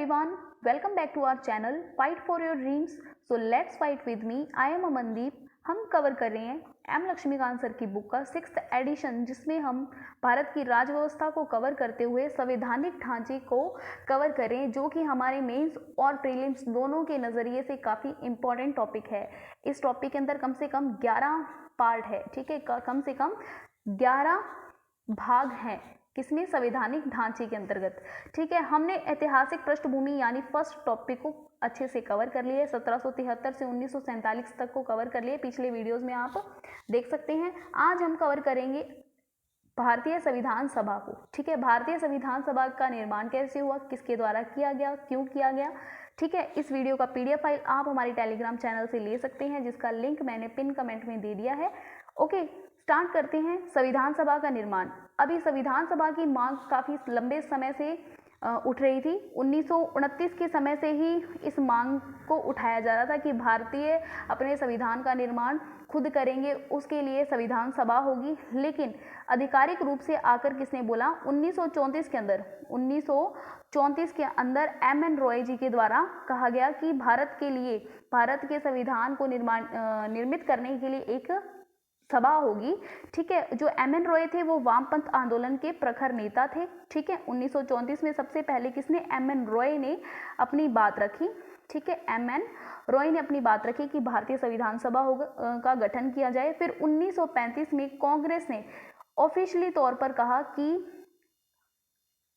everyone, welcome back to our channel Fight for your dreams. So let's fight with me. I am Amandeep. हम cover कर रहे हैं M Laxmikant sir की book का 6th addition, जिसमें हम भारत की राज व्यवस्था को कवर करते हुए संवैधानिक ढांचे को कवर करें, जो कि हमारे मेंस और प्रीलिम्स दोनों के नज़रिए से काफ़ी इम्पॉर्टेंट टॉपिक है। इस टॉपिक के अंदर कम से कम 11 पार्ट है, ठीक है, कम से कम 11 भाग हैं, किसमें? संवैधानिक ढांचे के अंतर्गत, ठीक है। हमने ऐतिहासिक पृष्ठभूमि यानी फर्स्ट टॉपिक को अच्छे से कवर कर लिया है। 1773 से 1947 तक को कवर कर लिए, पिछले वीडियोस में आप देख सकते हैं। आज हम कवर करेंगे भारतीय संविधान सभा को, ठीक है। भारतीय संविधान सभा का निर्माण कैसे हुआ, किसके द्वारा किया गया, क्यों किया गया, ठीक है। इस वीडियो का PDF फाइल आप हमारे टेलीग्राम चैनल से ले सकते हैं, जिसका लिंक मैंने पिन कमेंट में दे दिया है। ओके, स्टार्ट करते हैं। संविधान सभा का निर्माण। अभी संविधान सभा की मांग काफ़ी लंबे समय से उठ रही थी। 1929 के समय से ही इस मांग को उठाया जा रहा था कि भारतीय अपने संविधान का निर्माण खुद करेंगे, उसके लिए संविधान सभा होगी। लेकिन आधिकारिक रूप से आकर किसने बोला? 1934 के अंदर, 1934 के अंदर M.N. रॉय जी के द्वारा कहा गया कि भारत के लिए, भारत के संविधान को निर्मित करने के लिए एक सभा होगी, ठीक है। जो M.N. रॉय थे वो वामपंथ आंदोलन के प्रखर नेता थे, ठीक है। 1934 में सबसे पहले किसने? M.N. रॉय ने अपनी बात रखी, ठीक है। M.N. रॉय ने अपनी बात रखी कि भारतीय संविधान सभा का गठन किया जाए। फिर 1935 में कांग्रेस ने ऑफिशियली तौर पर कहा कि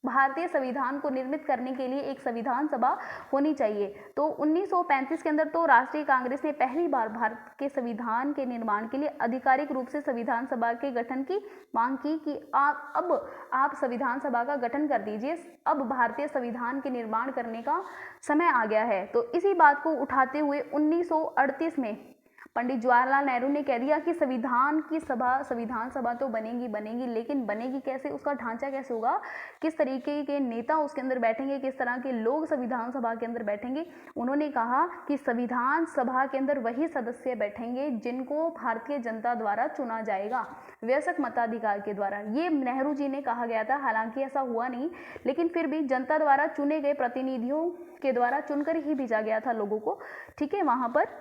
भारतीय संविधान को निर्मित करने के लिए एक संविधान सभा होनी चाहिए। तो 1935 के अंदर तो राष्ट्रीय कांग्रेस ने पहली बार भारत के संविधान के निर्माण के लिए आधिकारिक रूप से संविधान सभा के गठन की मांग की कि आप संविधान सभा का गठन कर दीजिए, अब भारतीय संविधान के निर्माण करने का समय आ गया है। तो इसी बात को उठाते हुए 1938 में पंडित जवाहरलाल नेहरू ने कह दिया कि संविधान सभा तो बनेगी, लेकिन बनेगी कैसे, उसका ढांचा कैसे होगा, किस तरीके के नेता उसके अंदर बैठेंगे, किस तरह के लोग संविधान सभा के अंदर बैठेंगे। उन्होंने कहा कि संविधान सभा के अंदर वही सदस्य बैठेंगे जिनको भारतीय जनता द्वारा चुना जाएगा, वयस्क मताधिकार के द्वारा। ये नेहरू जी ने कहा गया था, हालांकि ऐसा हुआ नहीं, लेकिन फिर भी जनता द्वारा चुने गए प्रतिनिधियों के द्वारा चुनकर ही भेजा गया था लोगों को, ठीक है। वहां पर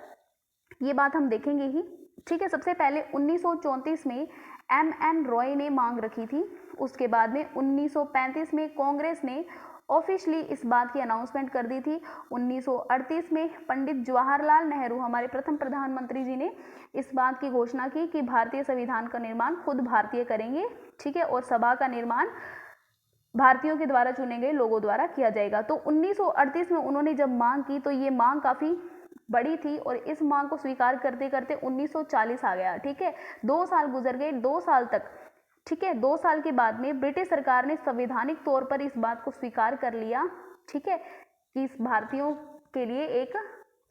ये बात हम देखेंगे ही, ठीक है। सबसे पहले 1934 में M.N. रॉय ने मांग रखी थी। उसके बाद में 1935 में कांग्रेस ने ऑफिशियली इस बात की अनाउंसमेंट कर दी थी। 1938 में पंडित जवाहरलाल नेहरू, हमारे प्रथम प्रधानमंत्री जी, ने इस बात की घोषणा की कि भारतीय संविधान का निर्माण खुद भारतीय करेंगे, ठीक है, और सभा का निर्माण भारतीयों के द्वारा चुने गए लोगों द्वारा किया जाएगा। तो 1938 में उन्होंने जब मांग की तो ये मांग काफ़ी बड़ी थी, और इस मांग को स्वीकार करते करते 1940 आ गया, ठीक है। 2 साल गुजर गए, 2 साल तक, ठीक है। 2 साल के बाद में ब्रिटिश सरकार ने संवैधानिक तौर पर इस बात को स्वीकार कर लिया, ठीक है, कि इस भारतीयों के लिए एक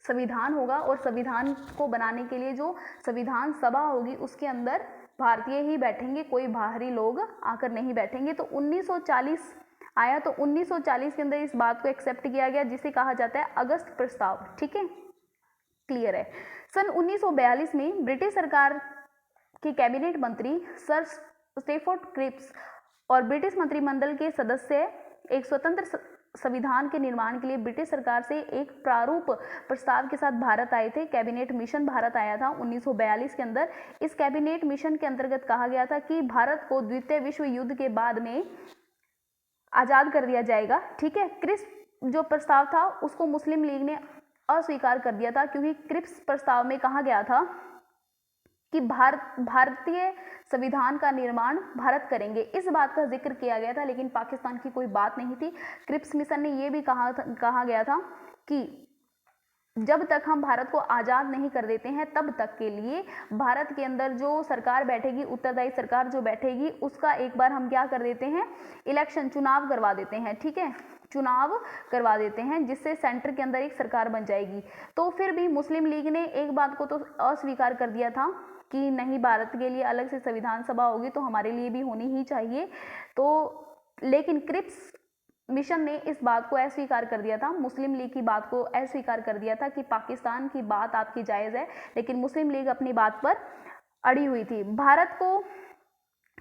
संविधान होगा, और संविधान को बनाने के लिए जो संविधान सभा होगी उसके अंदर भारतीय ही बैठेंगे, कोई बाहरी लोग आकर नहीं बैठेंगे। तो 1940 आया, तो 1940 के अंदर इस बात को एक्सेप्ट किया गया, जिसे कहा जाता है अगस्त प्रस्ताव, ठीक है, क्लियर है। सन 1942 में ब्रिटिश सरकार के कैबिनेट मंत्री सर स्टैफोर्ड क्रिप्स और ब्रिटिश मंत्रिमंडल के सदस्य एक स्वतंत्र संविधान के निर्माण के लिए ब्रिटिश सरकार से एक प्रारूप प्रस्ताव के साथ भारत आए थे। कैबिनेट मिशन भारत आया था 1942 के अंदर। इस कैबिनेट मिशन के अंतर्गत कहा गया था कि भारत को द्वितीय विश्व युद्ध के बाद में आज़ाद कर दिया जाएगा, ठीक है। क्रिप्स जो प्रस्ताव था उसको मुस्लिम लीग ने अस्वीकार कर दिया था, क्योंकि क्रिप्स प्रस्ताव में कहा गया था कि भारतीय संविधान का निर्माण भारत करेंगे, इस बात का जिक्र किया गया था, लेकिन पाकिस्तान की कोई बात नहीं थी। क्रिप्स मिशन ने यह भी कहा गया था कि जब तक हम भारत को आज़ाद नहीं कर देते हैं तब तक के लिए भारत के अंदर जो सरकार बैठेगी, उत्तरदायी सरकार जो बैठेगी, उसका एक बार हम क्या कर देते हैं, इलेक्शन, चुनाव करवा देते हैं, ठीक है, चुनाव करवा देते हैं, जिससे सेंटर के अंदर एक सरकार बन जाएगी। तो फिर भी मुस्लिम लीग ने एक बात को तो अस्वीकार कर दिया था कि नहीं, भारत के लिए अलग से संविधान सभा होगी तो हमारे लिए भी होनी ही चाहिए। तो लेकिन क्रिप्स मिशन ने इस बात को अस्वीकार कर दिया था, मुस्लिम लीग की बात को अस्वीकार कर दिया था कि पाकिस्तान की बात आपकी जायज़ है, लेकिन मुस्लिम लीग अपनी बात पर अड़ी हुई थी। भारत को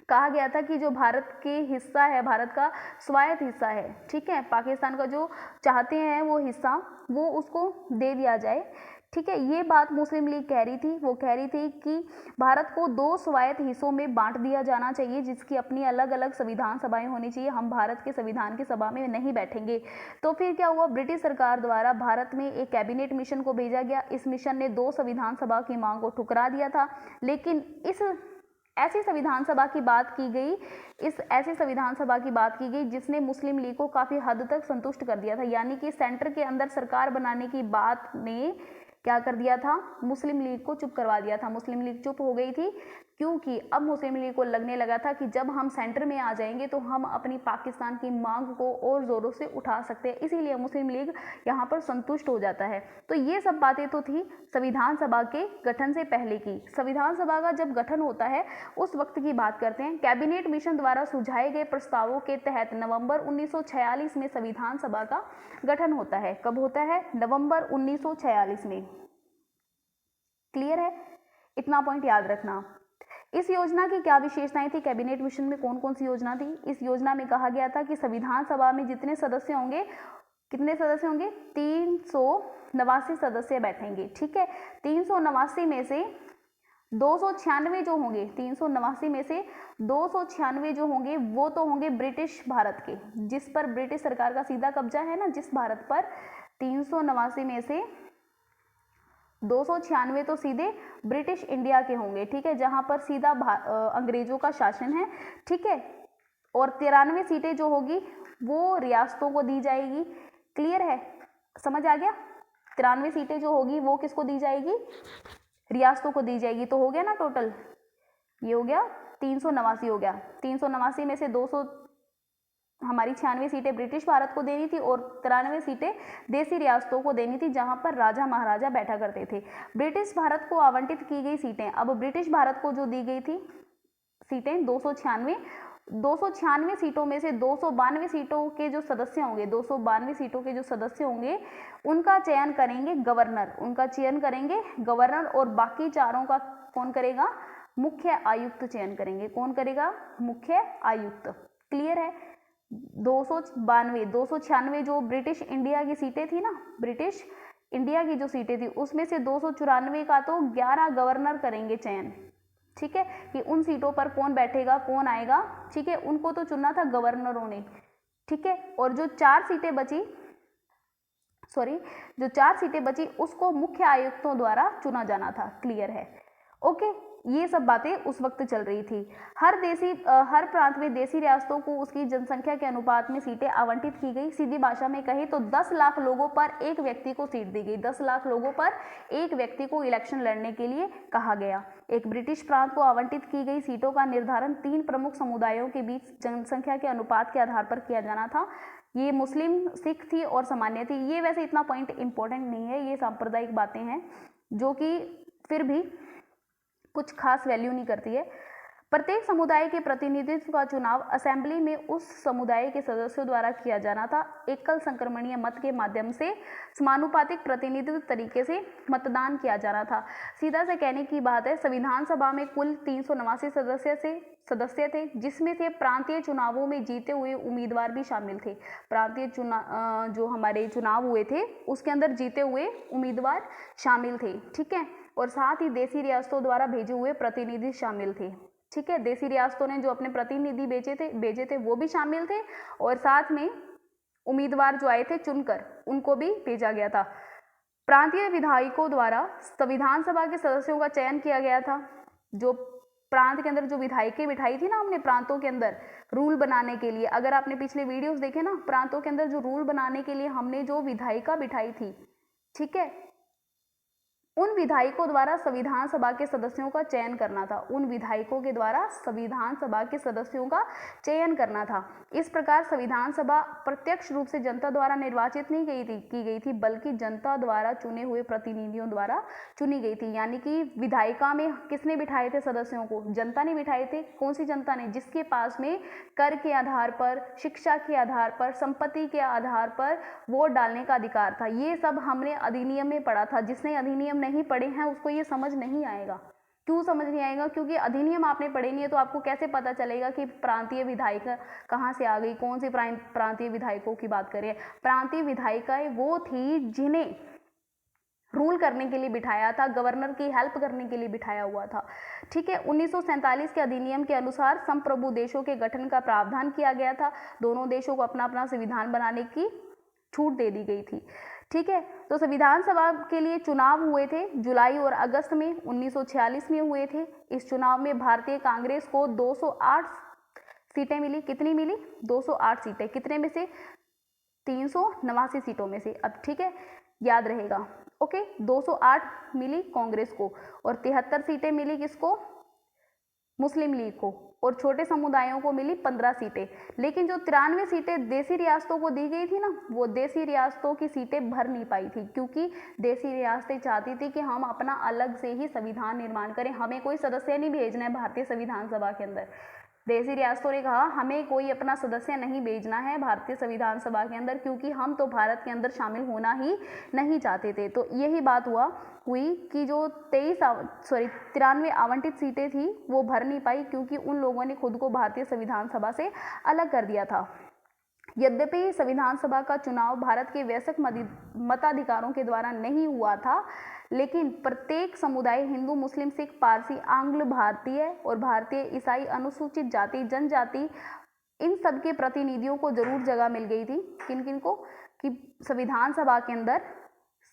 कहा गया था कि जो भारत के हिस्सा है, भारत का स्वायत्त हिस्सा है, ठीक है, पाकिस्तान का जो चाहते हैं वो हिस्सा, वो उसको दे दिया जाए, ठीक है। ये बात मुस्लिम लीग कह रही थी। वो कह रही थी कि भारत को 2 स्वायत्त हिस्सों में बांट दिया जाना चाहिए, जिसकी अपनी अलग अलग संविधान सभाएं होनी चाहिए। हम भारत के संविधान की सभा में नहीं बैठेंगे। तो फिर क्या हुआ, ब्रिटिश सरकार द्वारा भारत में एक कैबिनेट मिशन को भेजा गया। इस मिशन ने 2 संविधान सभा की मांग को ठुकरा दिया था, लेकिन ऐसी संविधान सभा की बात की गई, इस ऐसी संविधान सभा की बात की गई जिसने मुस्लिम लीग को काफ़ी हद तक संतुष्ट कर दिया था। यानी कि सेंटर के अंदर सरकार बनाने की बात ने क्या कर दिया था, मुस्लिम लीग को चुप करवा दिया था। मुस्लिम लीग चुप हो गई थी, क्योंकि अब मुस्लिम लीग को लगने लगा था कि जब हम सेंटर में आ जाएंगे तो हम अपनी पाकिस्तान की मांग को और ज़ोरों से उठा सकते हैं। इसीलिए मुस्लिम लीग यहाँ पर संतुष्ट हो जाता है। तो ये सब बातें तो थी संविधान सभा के गठन से पहले की। संविधान सभा का जब गठन होता है उस वक्त की बात करते हैं। कैबिनेट मिशन द्वारा सुझाए गए प्रस्तावों के तहत नवंबर 1946 में संविधान सभा का गठन होता है। कब होता है? नवंबर 1946 में। क्लियर है? इतना पॉइंट याद रखना। इस योजना की क्या विशेषताएं थी? कैबिनेट मिशन में कौन कौन सी योजना थी? इस योजना में कहा गया था कि संविधान सभा में जितने सदस्य होंगे, कितने सदस्य होंगे? 389 सदस्य बैठेंगे, ठीक है। 389 में से 296 जो होंगे, 389 में से 296 जो होंगे वो तो होंगे ब्रिटिश भारत के, जिस पर ब्रिटिश सरकार का सीधा कब्जा है ना, जिस भारत पर। 389 में से 296 तो सीधे ब्रिटिश इंडिया के होंगे, ठीक है, जहां पर सीधा अंग्रेजों का शासन है, ठीक है। और 93 सीटें जो होगी वो रियासतों को दी जाएगी। क्लियर है? समझ आ गया? 93 सीटें जो होगी वो किसको दी जाएगी? रियासतों को दी जाएगी। तो हो गया ना टोटल, ये हो गया 389 हो गया। 389 में से 200 हमारी 96 सीटें ब्रिटिश भारत को देनी थी और 93 सीटें देसी रियासतों को देनी थी, जहां पर राजा महाराजा बैठा करते थे। ब्रिटिश भारत को आवंटित की गई सीटें, अब ब्रिटिश भारत को जो दी गई थी सीटें 296 सीटों में से 292 सीटों के जो सदस्य होंगे, 292 सीटों के जो सदस्य होंगे उनका चयन करेंगे गवर्नर, उनका चयन करेंगे गवर्नर, और बाकी चारों का कौन करेगा? मुख्य आयुक्त चयन करेंगे। कौन करेगा? मुख्य आयुक्त। क्लियर है? 296 जो ब्रिटिश इंडिया की सीटें थी ना, ब्रिटिश इंडिया की जो सीटें थी उसमें से 294 का तो 11 गवर्नर करेंगे चयन, ठीक है, कि उन सीटों पर कौन बैठेगा, कौन आएगा, ठीक है, उनको तो चुनना था गवर्नरों ने, ठीक है। और जो 4 सीटें बची उसको मुख्य आयुक्तों द्वारा चुना जाना था। क्लियर है? ओके, ये सब बातें उस वक्त चल रही थी। हर प्रांत में देसी रियासतों को उसकी जनसंख्या के अनुपात में सीटें आवंटित की गई। सीधी भाषा में कहें तो 10 लाख लोगों पर एक व्यक्ति को सीट दी गई। 10 लाख लोगों पर एक व्यक्ति को इलेक्शन लड़ने के लिए कहा गया। एक ब्रिटिश प्रांत को आवंटित की गई सीटों का निर्धारण 3 प्रमुख समुदायों के बीच जनसंख्या के अनुपात के आधार पर किया जाना था। ये मुस्लिम, सिख थी और सामान्य थी। ये वैसे इतना पॉइंट इंपॉर्टेंट नहीं है, ये सांप्रदायिक बातें हैं जो कि फिर भी कुछ खास वैल्यू नहीं करती है। प्रत्येक समुदाय के प्रतिनिधित्व का चुनाव असेंबली में उस समुदाय के सदस्यों द्वारा किया जाना था। एकल संक्रमणीय मत के माध्यम से समानुपातिक प्रतिनिधित्व तरीके से मतदान किया जाना था। सीधा से कहने की बात है, संविधान सभा में कुल 389 सदस्य थे, जिसमें से प्रांतीय चुनावों में जीते हुए उम्मीदवार भी शामिल थे। प्रांतीय जो हमारे चुनाव हुए थे उसके अंदर जीते हुए उम्मीदवार शामिल थे, ठीक है। और साथ ही देसी रियासतों द्वारा भेजे हुए प्रतिनिधि शामिल थे, ठीक है। देसी रियासतों ने जो अपने प्रतिनिधि भेजे थे वो भी शामिल थे, और साथ में उम्मीदवार जो आए थे चुनकर उनको भी भेजा गया था। प्रांतीय विधायकों द्वारा संविधान सभा के सदस्यों का चयन किया गया था। जो प्रांत के अंदर जो विधायकें बिठाई थी ना हमने प्रांतों के अंदर रूल बनाने के लिए, अगर आपने पिछले वीडियोस देखे ना, प्रांतों के अंदर जो रूल बनाने के लिए हमने जो विधायिका बिठाई थी, ठीक है, उन विधायकों द्वारा संविधान सभा के सदस्यों का चयन करना था। उन विधायकों के द्वारा संविधान सभा के सदस्यों का चयन करना था। इस प्रकार संविधान सभा प्रत्यक्ष रूप से जनता द्वारा निर्वाचित नहीं की गई थी, बल्कि जनता द्वारा चुने हुए प्रतिनिधियों द्वारा चुनी गई थी। यानी कि विधायिका में किसने बिठाए थे सदस्यों को? जनता ने बिठाए थे। कौन सी जनता ने? जिसके पास में कर के आधार पर, शिक्षा के आधार पर, संपत्ति के आधार पर वोट डालने का अधिकार था। ये सब हमने अधिनियम में पढ़ा था। जिसने अधिनियम नहीं पढ़े हैं उसको ये समझ नहीं आएगा, क्यों समझ नहीं आएगा? क्योंकि अधिनियम आपने पढ़े नहीं है, तो आपको कैसे पता चलेगा कि प्रांतीय विधायिका कहाँ से आ गई, कौन सी प्रांतीय विधायकों की बात करें। प्रांतीय विधायिकाएं वो थी जिन्हें रूल करने के लिए बिठाया था, गवर्नर की हेल्प करने के लिए बिठाया हुआ था। ठीक है, 1947 के अधिनियम के अनुसार संप्रभु देशों के गठन का प्रावधान किया गया था। दोनों देशों को अपना अपना संविधान बनाने की छूट दे दी गई थी। ठीक है, तो संविधान सभा के लिए चुनाव हुए थे जुलाई और अगस्त में 1946 में हुए थे। इस चुनाव में भारतीय कांग्रेस को 208 सीटें मिली। कितनी मिली? 208 सीटें। कितने में से? 389 सीटों में से। अब ठीक है, याद रहेगा। ओके, 208 मिली कांग्रेस को और 73 सीटें मिली किसको? मुस्लिम लीग को। और छोटे समुदायों को मिली 15 सीटें। लेकिन जो 93 सीटें देसी रियासतों को दी गई थी ना, वो देसी रियासतों की सीटें भर नहीं पाई थी, क्योंकि देसी रियासतें चाहती थी कि हम अपना अलग से ही संविधान निर्माण करें, हमें कोई सदस्य नहीं भेजना है भारतीय संविधान सभा के अंदर। देसी रियासतों ने कहा हमें कोई अपना सदस्य नहीं भेजना है भारतीय संविधान सभा के अंदर, क्योंकि हम तो भारत के अंदर शामिल होना ही नहीं चाहते थे। तो यही बात हुई कि जो 93 आवंटित सीटें थी वो भर नहीं पाई, क्योंकि उन लोगों ने खुद को भारतीय संविधान सभा से अलग कर दिया था। यद्यपि संविधान सभा का चुनाव भारत के वयस्क मताधिकारों के द्वारा नहीं हुआ था, लेकिन प्रत्येक समुदाय हिंदू, मुस्लिम, सिख, पारसी, आंग्ल भारतीय और भारतीय, ईसाई, अनुसूचित जाति, जनजाति, इन सब के प्रतिनिधियों को जरूर जगह मिल गई थी। किन किन को? कि संविधान सभा के अंदर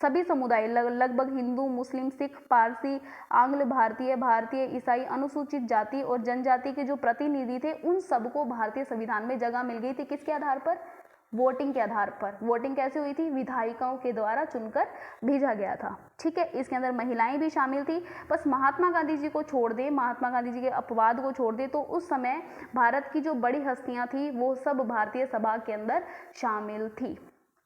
सभी समुदाय, लगभग हिंदू, मुस्लिम, सिख, पारसी, आंग्ल भारतीय, भारतीय, ईसाई, अनुसूचित जाति और जनजाति के जो प्रतिनिधि थे, उन सबको भारतीय संविधान में जगह मिल गई थी। किसके आधार पर? वोटिंग के आधार पर। वोटिंग कैसे हुई थी? विधायिकाओं के द्वारा चुनकर भेजा गया था। ठीक है, इसके अंदर महिलाएं भी शामिल थी। बस महात्मा गांधी जी को छोड़ दे, महात्मा गांधी जी के अपवाद को छोड़ दे, तो उस समय भारत की जो बड़ी हस्तियां थी वो सब भारतीय सभा के अंदर शामिल थी।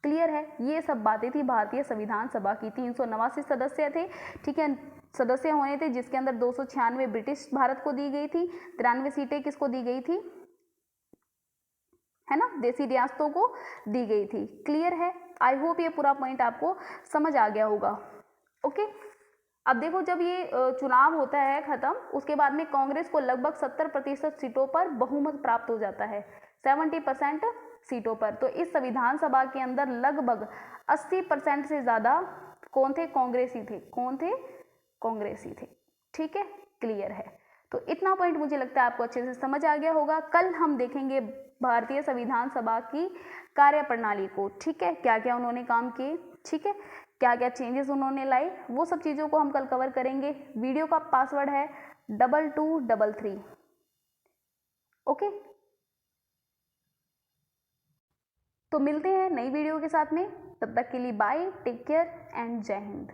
क्लियर है? ये सब बातें थी भारतीय संविधान सभा की। 389 सदस्य थे। ठीक है, सदस्य होने थे, जिसके अंदर 296 ब्रिटिश भारत को दी गई थी, 93 सीटें किसको दी गई थी? है ना, देसी रियासतों को दी गई थी। क्लियर है? आई होप ये पूरा पॉइंट आपको समझ आ गया होगा। ओके, अब देखो, जब ये चुनाव होता है खत्म, उसके बाद में कांग्रेस को लगभग 70% सीटों पर बहुमत प्राप्त हो जाता है, 70% सीटों पर। तो इस संविधान सभा के अंदर लगभग 80% से ज्यादा कौन थे? कांग्रेसी थे। कौन थे? कांग्रेसी थे। ठीक है, क्लियर है? तो इतना पॉइंट मुझे लगता है आपको अच्छे से समझ आ गया होगा। कल हम देखेंगे भारतीय संविधान सभा की कार्यप्रणाली को। ठीक है, क्या क्या उन्होंने काम किए, ठीक है, क्या क्या चेंजेस उन्होंने लाए, वो सब चीज़ों को हम कल कवर करेंगे। वीडियो का पासवर्ड है 2233। ओके, तो मिलते हैं नई वीडियो के साथ में। तब तक के लिए बाय, टेक केयर एंड जय हिंद।